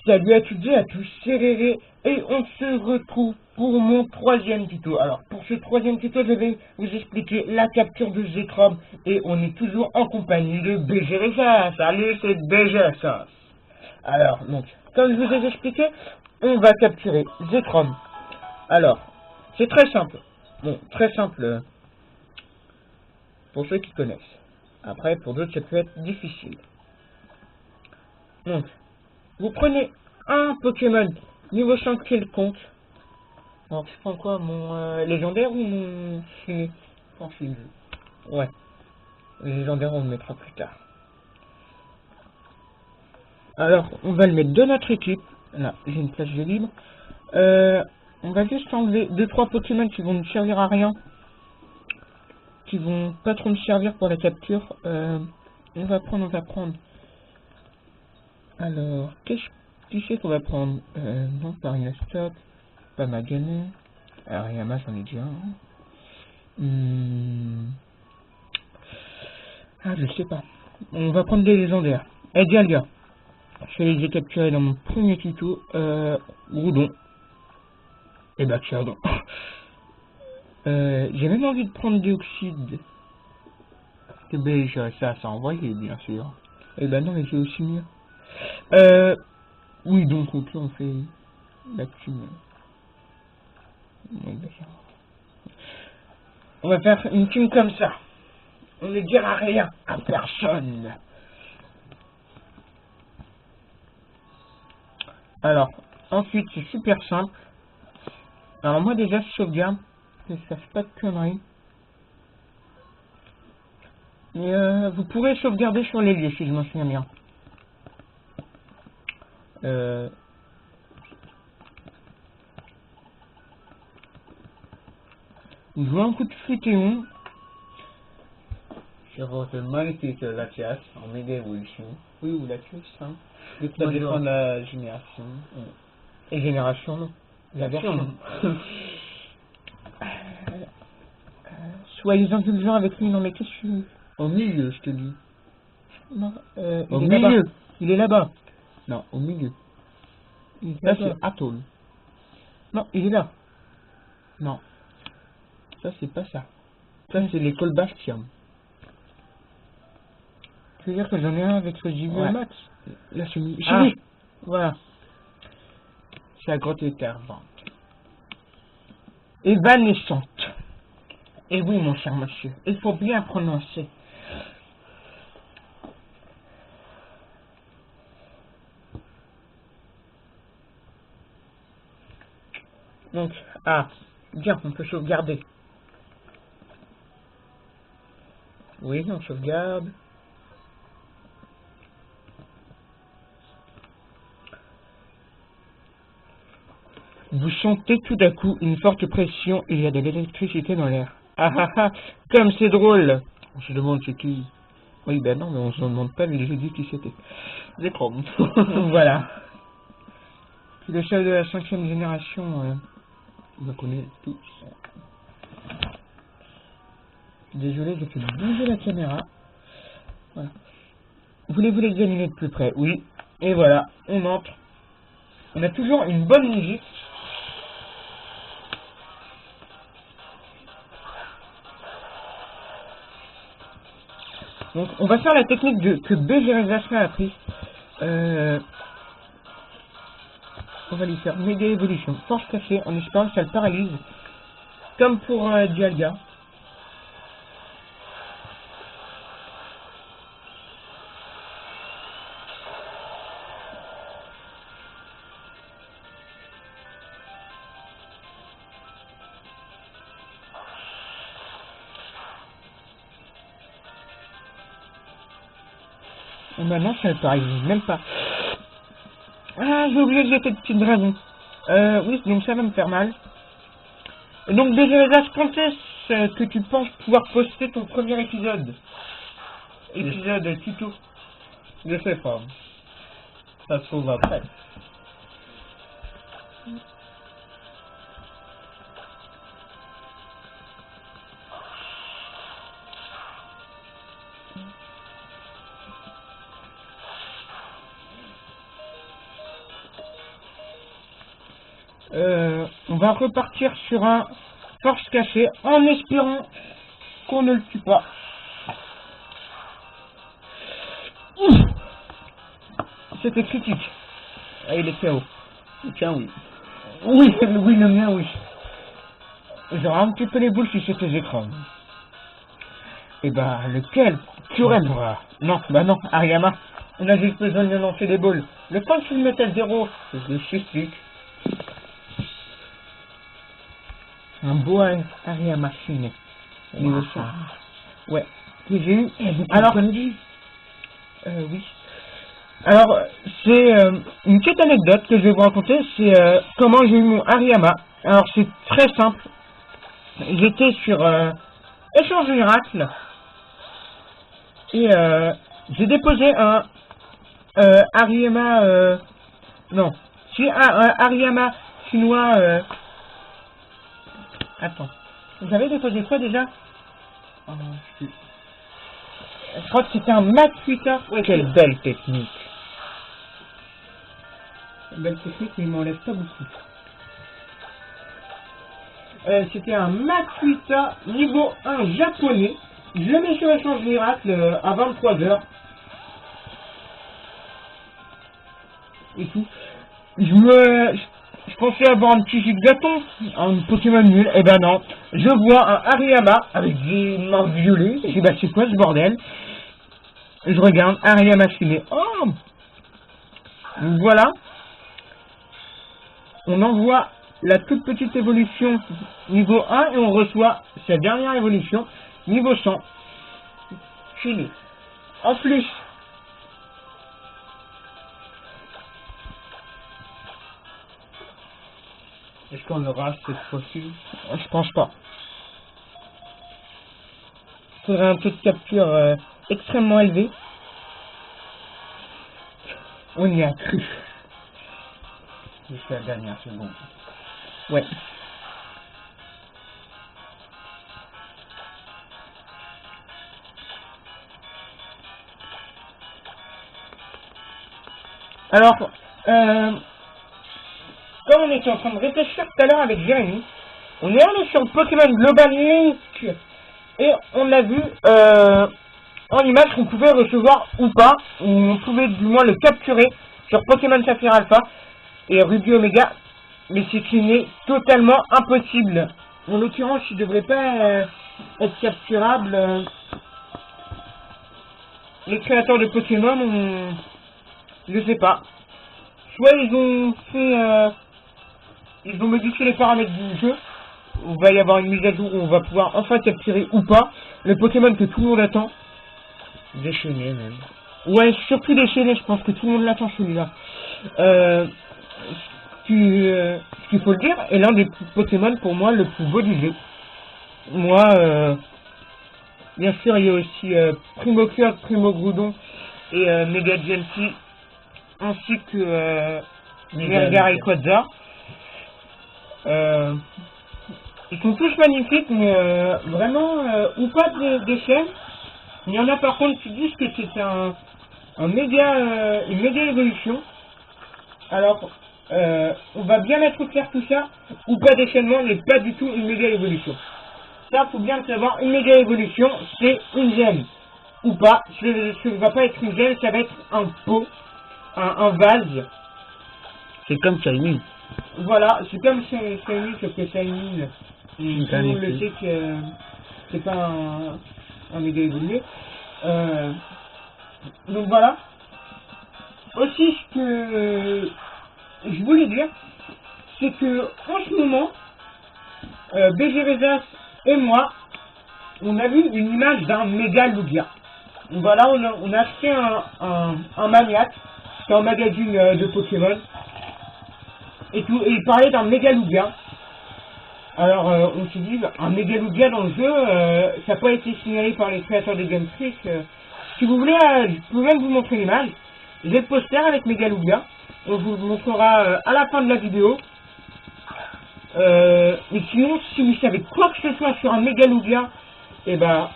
Salut à toutes et à tous, c'est Réré et on se retrouve pour mon troisième tuto. Alors pour ce troisième tuto, je vais vous expliquer la capture de Zcrom et on est toujours en compagnie de BGRSA. Salut, c'est BGRSA. Alors donc, comme je vous ai expliqué, on va capturer Zcrom. Alors, c'est très simple. Bon, très simple pour ceux qui connaissent. Après, pour d'autres, ça peut être difficile. Donc, vous prenez un Pokémon niveau 5 quelconque. Alors, je prends quoi, mon légendaire ou mon fini? Enfin, fini. Ouais, le légendaire, on le mettra plus tard. Alors, on va le mettre de notre équipe. Là, j'ai une place de libre. On va juste enlever 2-3 Pokémon qui vont ne servir à rien. Qui vont pas trop me servir pour la capture. On va prendre. Alors, qui c'est qu'on va prendre? Non, pas rien stop. Pas Magané. Ariama, j'en ai déjà un. Ah, je sais pas. On va prendre des légendaires. Dialga. Je les ai capturés dans mon premier tuto. Groudon. Et Bacchardon. J'ai même envie de prendre Déoxyde. Que déjà, ça envoyé, bien sûr. Et ben non, mais j'ai aussi mieux. Oui, donc, ok, on fait la team. On va faire une team comme ça. On ne dira rien à personne. Alors, ensuite, c'est super simple. Alors, moi, déjà, je sauvegarde. Que je fasse pas de conneries. Et vous pourrez sauvegarder sur les lieux, si je m'en souviens bien. Je vois un coup de futéon. Sur votre magnifique Latias en méga évolution. Oui, ou la tueuse, hein. Ça dépend de la génération. Et génération, non. La version. Soyez indulgents avec lui, non mais qu'est-ce que tu... Au milieu, je te dis. Non, Au il est là-bas. milieu. Il est là-bas. Non, au milieu. Il est Là, là-bas. c'est Atoll. Non, il est là. Non. Ça, c'est pas ça. Ça, Ça, c'est l'école Bastium. tu veux dire que j'en ai un avec ce JV Ouais. Max? Là, c'est mis. Ah, voilà. C'est la grotte étervante. Évanescente. Et oui, mon cher monsieur, il faut bien prononcer. Donc, bien, on peut sauvegarder. Oui, on sauvegarde. Vous sentez tout d'un coup une forte pression, il y a de l'électricité dans l'air. Ah ah ah, comme c'est drôle. On se demande c'est qui. Oui, ben non, mais on se demande pas, mais j'ai dit qui c'était. Zcrom. Voilà. Puis le chef de la 5e génération, On la connaît tous. désolé, j'ai fait bouger la caméra. Voilà. Voulez-vous l'examiner de plus près? Oui. Et voilà, on entre. On a toujours une bonne musique. Donc, on va faire la technique que BGRSA a appris. On va lui faire méga évolution. Force cachée en espérant que ça le paralyse. Comme pour Dialga. Et maintenant, ça le paralyse même pas. Ah, j'ai oublié que j'étais de petite dragon. Oui, donc ça va me faire mal. Et donc, BGRSA, quand est-ce que tu penses pouvoir poster ton premier épisode? Épisode tuto. Je sais pas. Ça se trouve après. On va repartir sur un force cachée en espérant qu'on ne le tue pas. Ouf, c'était critique. Ah, il est KO. Tiens, oui. Oui, oui, le mien, oui. J'aurais un petit peu les boules si c'était Zekrom. Et bah, lequel Kurem. Non, bah non, Ariyama. On a juste besoin de lancer des boules. Le point de le mettre à 0, je s'explique. Un beau Ariyama Shine. Niveau ça. Ouais. Que j'ai eu. Alors, oui. Alors, c'est une petite anecdote que je vais vous raconter. C'est comment j'ai eu mon Ariyama. Alors, c'est très simple. J'étais sur Échange Miracle. Et j'ai déposé un Ariyama. Non. Si un Ariyama chinois. Attends. J'avais déposé quoi déjà? Je crois que c'était un Matsuita. Ouais, quelle belle technique. Belle technique, mais il m'enlève pas beaucoup. C'était un Matsuita niveau 1 japonais. Je le mets sur Échange Miracle à 23h. Et tout. Je pensais avoir un petit Zigzaton, un Pokémon nul. Et ben non. Je vois un Ariyama avec des mains violées. Je dis bah c'est quoi ce bordel? Je regarde Ariyama Shine. Oh, voilà. On envoie la toute petite évolution niveau 1 et on reçoit sa dernière évolution niveau 100. Fini. En plus, Est-ce qu'on aura cette fois-ci? je pense pas. Il faudrait un taux de capture extrêmement élevé. On y a cru. Jusqu'à la dernière seconde. Ouais. Alors, comme on était en train de réfléchir tout à l'heure avec Jérémy, on est allé sur le Pokémon Global Link et on a vu en image qu'on pouvait recevoir ou pas, ou on pouvait du moins le capturer sur Pokémon Saphir Alpha et Ruby Omega, mais c'est qui n'est totalement impossible. En l'occurrence, il ne devrait pas être capturable. Les créateurs de Pokémon, je sais pas. Soit ils ont fait, ils ont modifié les paramètres du jeu. Il va y avoir une mise à jour où on va pouvoir enfin capturer ou pas le Pokémon que tout le monde attend. Déchaîné même. Ouais, surtout déchaîné, je pense que tout le monde l'attend celui-là. Ce qu'il faut le dire est l'un des Pokémon pour moi le plus beau du jeu. Moi, bien sûr, il y a aussi Primo Cœur, Primo Groudon et Mega GMC, ainsi que Mergar et Quasar. Ils sont tous magnifiques, mais vraiment, ou pas des chaînes. Il y en a par contre qui disent que c'est une méga évolution. Alors, on va bien mettre au clair tout ça, ou pas déchaînement, mais pas du tout une méga évolution. Ça, faut bien le savoir, une méga évolution, c'est une gemme. Ou pas, ce ne va pas être une gemme, ça va être un pot, un vase. C'est comme Shiny. Voilà, c'est comme Shiny, sauf que Shiny, tout le monde le sait que c'est pas un méga évolué. Donc voilà. Aussi, ce que je voulais dire, c'est que en ce moment, BG et moi, on a vu une image d'un méga Lugia. Donc voilà, on a acheté un maniaque, c'est un magazine de Pokémon, et tout, et il parlait d'un méga Lugia. Alors on s'est dit, un méga Lugia dans le jeu, ça n'a pas été signalé par les créateurs de Game Freak. Si vous voulez, je peux même vous montrer l'image. J'ai le poster avec méga Lugia. On vous le montrera à la fin de la vidéo. Et sinon, si vous savez quoi que ce soit sur un méga Lugia, eh ben,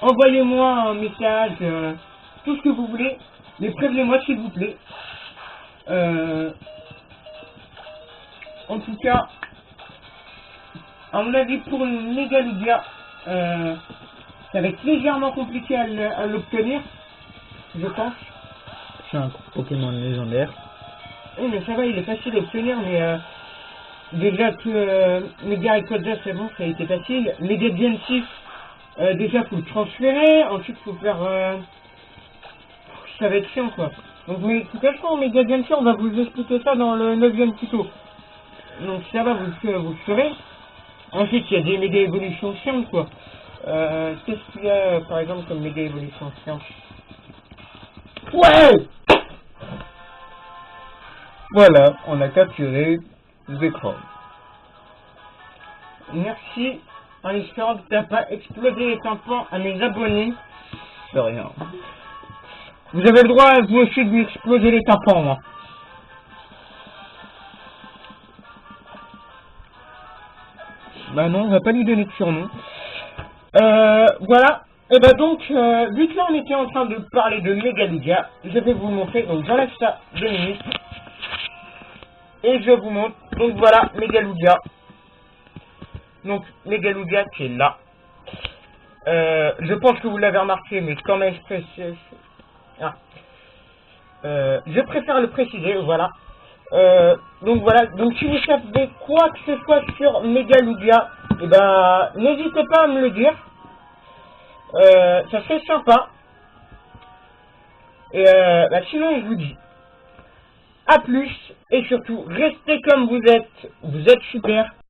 envoyez-moi un message, tout ce que vous voulez, mais prévenez-moi s'il vous plaît. en tout cas, à mon avis, pour une Megalugia, ça va être légèrement compliqué à l'obtenir, je pense. C'est un Pokémon légendaire. Oui, mais ça va, il est facile à obtenir, mais déjà que Mega Rayquaza, c'est bon, ça a été facile. Mega Gen 6, déjà, faut le transférer, ensuite, faut faire... ça va être chiant, quoi. Donc, mais de toute façon, Mega Gen 6, on va vous expliquer ça dans le 9e tuto. Donc, ça va, vous le ferez. Ensuite, il y a des méga évolutions chiantes, quoi. Qu'est-ce qu'il y a, par exemple, comme méga évolution chiante? Ouais! Voilà, on a capturé Zekrom. Merci, en espérant que t'as pas explosé les tympans à mes abonnés. De rien. Vous avez le droit, vous aussi, de lui exploser les tympans, moi. Bah non, on va pas lui donner de surnom. Voilà. Et bah donc, vu que là on était en train de parler de Megalugia, je vais vous montrer, donc j'enlève ça 2 minutes. Et je vous montre, donc voilà, Megalugia. Donc, Megalugia qui est là. Je pense que vous l'avez remarqué, mais quand même, je préfère le préciser, voilà. Donc voilà, donc si vous savez quoi que ce soit sur Megalugia, et ben n'hésitez pas à me le dire. Ça serait sympa. Et bah sinon je vous dis à plus et surtout restez comme vous êtes super.